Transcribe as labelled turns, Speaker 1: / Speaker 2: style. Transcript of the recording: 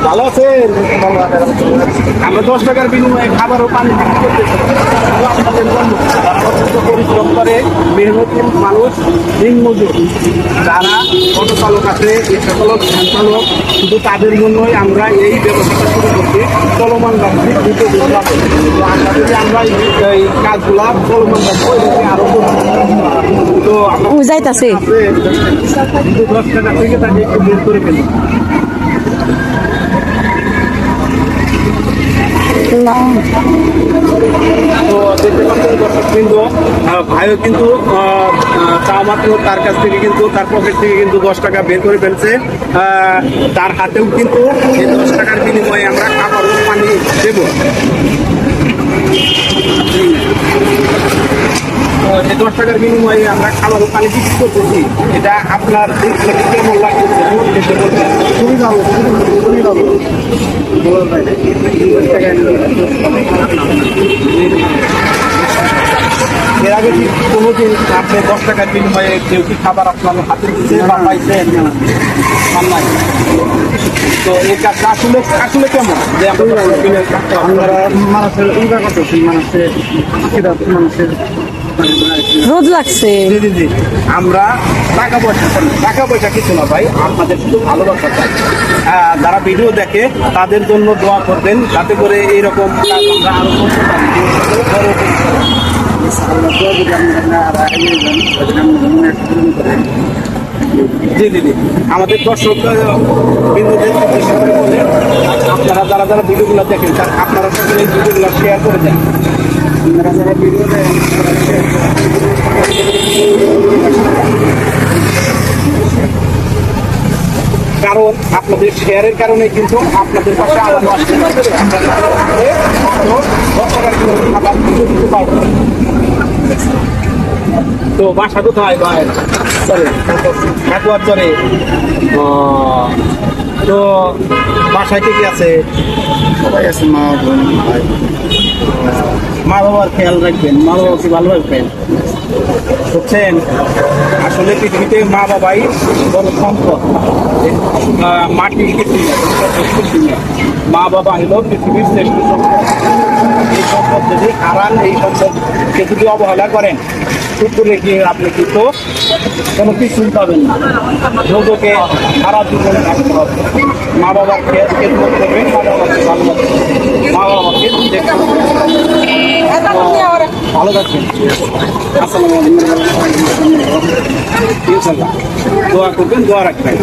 Speaker 1: ভালো আছেন? আমরা 10 টাকার বিনিময়ে খাবার ও পানি বিক্রি করতেছি। আপনাদের জন্য যারা অত্যন্ত পরিশ্রম করে, মেহনতি মানুষ, দিনমজুর, যারা অটো চালক আছে, রিক্সা চালক, ভ্যান চালক, শুধু তাদের জন্যই আমরা এই ব্যবসাটা শুরু করছি। চলমান রাখছি দ্রুত বিপ্লবে। আমরা যদি আমরা এই কাজগুলা চলমান রাখবো, এটাকে আরো তো
Speaker 2: যাইতাছে
Speaker 1: 10 টাকা থেকে তাকে একটু বের করে ফেলি। তো দেখতে পাচ্ছেন দর্শকবৃন্দ, ভাইও কিন্তু চা মাত্র তার কাছ থেকে কিন্তু তার পকেট থেকে কিন্তু 10 টাকা বের করে ফেলছে। তার হাতেও কিন্তু এই 10 টাকার বিনিময়ে আমরা খাবার ও পানি দেব। এই 10 টাকার বিনিময়ে আমরা খাবার ও পানি বিক্রি করতেছি। এটা আপনার দিক থেকে কেমন লাগতেছে? খুবই ভালো, খুবই ভালো। এর আগে কি কোনোদিন আপনি 10 টাকার বিনিময়ে কেউ কি খাবার আপনার হাতে দিচ্ছে বা পাইছেন? তো এই কাজটা আসলে আসলে কেমন যে আপনারা মানুষের উদ্ধার করতেছেন, মানুষের
Speaker 2: রোদ লাগছে।
Speaker 1: জি জি জি, আমরা টাকা পয়সা কিছু না ভাই, আপনাদের শুধু ভালোবাসা চাই। যারা ভিডিও দেখে তাদের জন্য দোয়া করবেন, যাতে করে এইরকম কাজ আমরা আরো করতে পারি। জি জি জি, আমাদের দর্শক বিন্দুদের উদ্দেশ্য করে বলে, আপনারা যারা যারা ভিডিওগুলো দেখেন আপনারা সকলে এই ভিডিওগুলো শেয়ার করে দেন। আপনারা যারা ভিডিও দেখেন কারণ আপনাদের শেয়ারের কারণে কিন্তু আপনাদের পাশে আরো তো বাসা কোথায় ভাই? চরে। তো বাসায় কে কি আছে?
Speaker 3: সবাই আছে, মা বোন ভাই।
Speaker 1: মা বাবার খেয়াল রাখবেন, মা বাবাকে ভালো রাখবেন, বুঝছেন? আসলে পৃথিবীতে মা বাবাই বড় সম্পদ। মাটির কিছু না, মা বাবা হলো পৃথিবীর শ্রেষ্ঠ সম্পদ। এই সম্পদ যদি হারান, এই সম্পদকে যদি অবহেলা করেন, পুকুরে গিয়ে আপনি কিন্তু কোনো কিছুই পাবেন না। যোগকে সারা জীবন থাকতে হবে। মা বাবার খেদমত করবেন, মা বাবাকে ভালোবাসবেন, মা বাবাকে দেখতে হবে। ভালো থাকবেন। আসসালামু আলাইকুম। দোয়া করবেন, দোয়া রাখবেন।